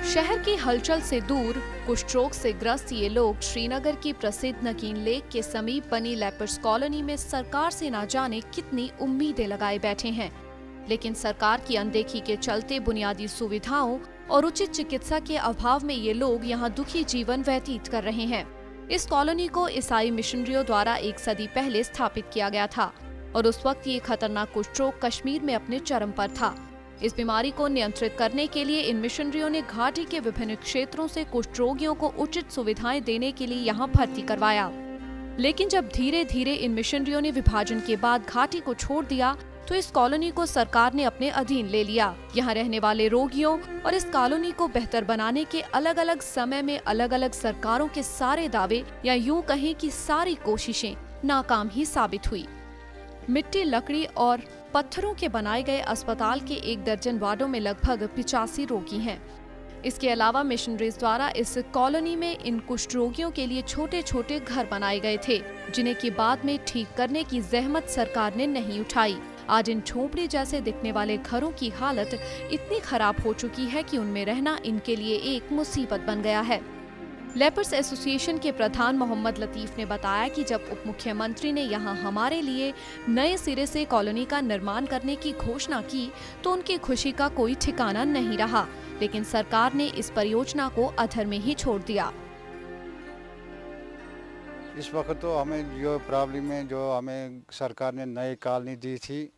शहर की हलचल से दूर कुष्ठ रोग से ग्रस्त ये लोग श्रीनगर की प्रसिद्ध नकीन लेक के समीप बनी लेपर्स कॉलोनी में सरकार से ना जाने कितनी उम्मीदें लगाए बैठे हैं, लेकिन सरकार की अनदेखी के चलते बुनियादी सुविधाओं और उचित चिकित्सा के अभाव में ये लोग यहाँ दुखी जीवन व्यतीत कर रहे हैं। इस कॉलोनी को ईसाई मिशनरियों द्वारा 1 सदी पहले स्थापित किया गया था और उस वक्त ये खतरनाक कुष्ठ रोग कश्मीर में अपने चरम पर था। इस बीमारी को नियंत्रित करने के लिए इन मिशनरियों ने घाटी के विभिन्न क्षेत्रों से कुष्ठ रोगियों को उचित सुविधाएं देने के लिए यहाँ भर्ती करवाया। लेकिन जब धीरे धीरे इन मिशनरियों ने विभाजन के बाद घाटी को छोड़ दिया तो इस कॉलोनी को सरकार ने अपने अधीन ले लिया। यहाँ रहने वाले रोगियों और इस कॉलोनी को बेहतर बनाने के अलग अलग समय में अलग अलग सरकारों के सारे दावे या यूं कहें कि सारी कोशिशें नाकाम ही साबित हुई। मिट्टी, लकड़ी और पत्थरों के बनाए गए अस्पताल के 1 दर्जन वार्डों में लगभग 85 रोगी हैं। इसके अलावा मिशनरीज द्वारा इस कॉलोनी में इन कुष्ठ रोगियों के लिए छोटे छोटे घर बनाए गए थे, जिन्हें की बाद में ठीक करने की जहमत सरकार ने नहीं उठाई। आज इन झोपड़ी जैसे दिखने वाले घरों की हालत इतनी खराब हो चुकी है कि उनमें रहना इनके लिए एक मुसीबत बन गया है। लेपर्स एसोसिएशन के प्रधान मोहम्मद लतीफ ने बताया कि जब उप मुख्यमंत्री ने यहां हमारे लिए नए सिरे से कॉलोनी का निर्माण करने की घोषणा की तो उनकी खुशी का कोई ठिकाना नहीं रहा, लेकिन सरकार ने इस परियोजना को अधर में ही छोड़ दिया। इस वक्त तो हमें जो प्रॉब्लम है, जो हमें सरकार ने नई कॉलोनी दी थी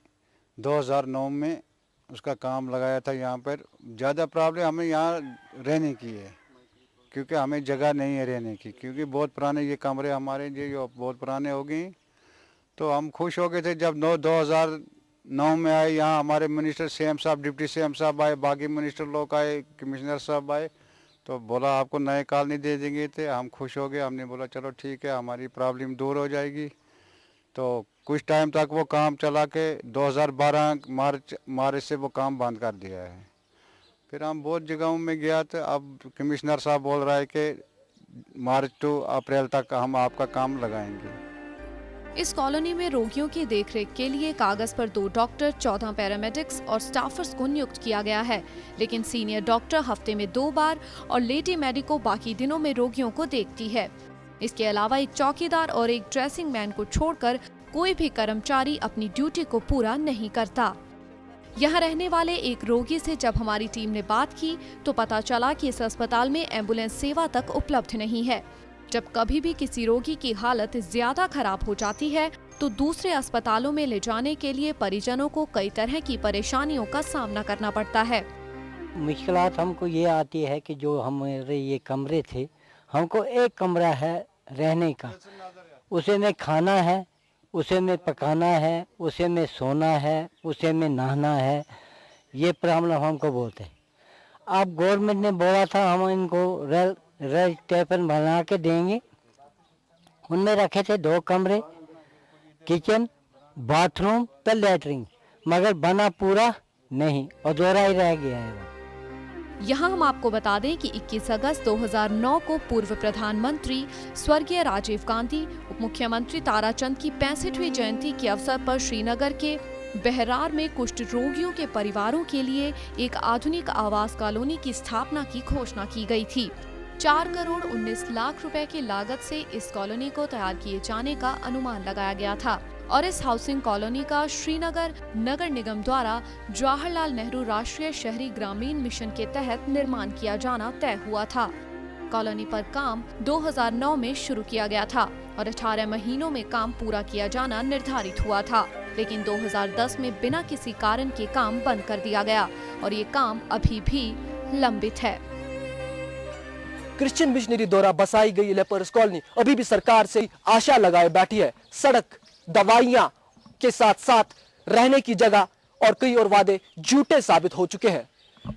2009 में, उसका काम लगाया था। यहाँ पर ज़्यादा प्रॉब्लम हमें यहाँ रहने की है, क्योंकि हमें जगह नहीं है रहने की, क्योंकि बहुत पुराने ये कमरे हमारे जो बहुत पुराने हो गए। तो हम खुश हो गए थे जब 2009 में आए। यहाँ हमारे मिनिस्टर सीएम साहब, डिप्टी सीएम साहब आए, बाकी मिनिस्टर लोग आए, कमिश्नर साहब आए, तो बोला आपको नए कॉलोनी दे देंगे। थे हम खुश हो गए। हमने बोला चलो ठीक है, हमारी प्रॉब्लम दूर हो जाएगी। तो कुछ टाइम तक वो काम चला के 2012 मार्च से वो काम बंद कर दिया है। फिर हम बहुत जगहों में गया तो अब कमिश्नर साहब बोल रहा है कि मार्च टू अप्रैल तक हम आपका काम लगाएंगे। इस कॉलोनी में रोगियों की देखरेख के लिए कागज पर 2 डॉक्टर, 14 पैरामेडिक्स और स्टाफर्स को नियुक्त किया गया है, लेकिन सीनियर डॉक्टर हफ्ते में 2 बार और लेडी मेडिको बाकी दिनों में रोगियों को देखती है। इसके अलावा एक चौकीदार और एक ड्रेसिंग मैन को छोड़कर कोई भी कर्मचारी अपनी ड्यूटी को पूरा नहीं करता। यहाँ रहने वाले एक रोगी से जब हमारी टीम ने बात की तो पता चला कि इस अस्पताल में एम्बुलेंस सेवा तक उपलब्ध नहीं है। जब कभी भी किसी रोगी की हालत ज्यादा खराब हो जाती है तो दूसरे अस्पतालों में ले जाने के लिए परिजनों को कई तरह की परेशानियों का सामना करना पड़ता है। मुश्किलात हमको ये आती है कि जो हमारे ये कमरे थे, हमको एक कमरा है रहने का, उसे में खाना है, उसे में पकाना है, उसे में सोना है, उसे में नहाना है। ये प्रॉब्लम हमको बहुत है। अब गवर्नमेंट ने बोला था हम इनको रेल टेपन बना के देंगे। उनमें रखे थे 2 कमरे, किचन, बाथरूम पे लैटरिन, मगर बना पूरा नहीं, अधूरा ही रह गया है। यहाँ हम आपको बता दें कि 21 अगस्त 2009 को पूर्व प्रधानमंत्री स्वर्गीय राजीव गांधी, उप मुख्यमंत्री ताराचंद की 65वीं जयंती के अवसर पर श्रीनगर के बहरार में कुष्ठ रोगियों के परिवारों के लिए एक आधुनिक आवास कॉलोनी की स्थापना की घोषणा की गई थी। 4 करोड़ 19 लाख रुपए की लागत से इस कॉलोनी को तैयार किए जाने का अनुमान लगाया गया था और इस हाउसिंग कॉलोनी का श्रीनगर नगर निगम द्वारा जवाहरलाल नेहरू राष्ट्रीय शहरी ग्रामीण मिशन के तहत निर्माण किया जाना तय हुआ था। कॉलोनी पर काम 2009 में शुरू किया गया था और 18 महीनों में काम पूरा किया जाना निर्धारित हुआ था, लेकिन 2010 में बिना किसी कारण के काम बंद कर दिया गया और ये काम अभी भी लंबित है। क्रिश्चियन मिशनरी द्वारा बसाई गई लेपर्स कॉलोनी अभी भी सरकार से आशा लगाए बैठी है। सड़क, दवाइयां के साथ साथ रहने की जगह और कई और वादे झूठे साबित हो चुके हैं।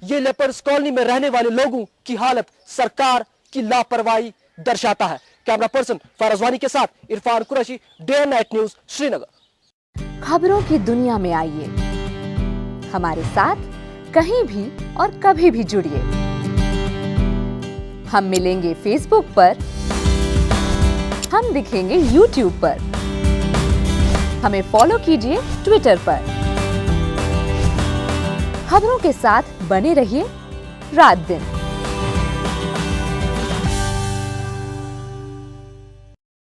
ये लेपर्स कॉलोनी में रहने वाले लोगों की हालत सरकार की लापरवाही दर्शाता है। कैमरा पर्सन फरजवानी के साथ Irfan Qureshi, day and night news, Srinagar. खबरों की दुनिया में आइए, हमारे साथ कहीं भी और कभी भी जुड़िए। हम मिलेंगे फेसबुक पर, हम दिखेंगे यूट्यूब पर, हमें फॉलो कीजिए ट्विटर पर। खबरों के साथ बने रहिए रात दिन।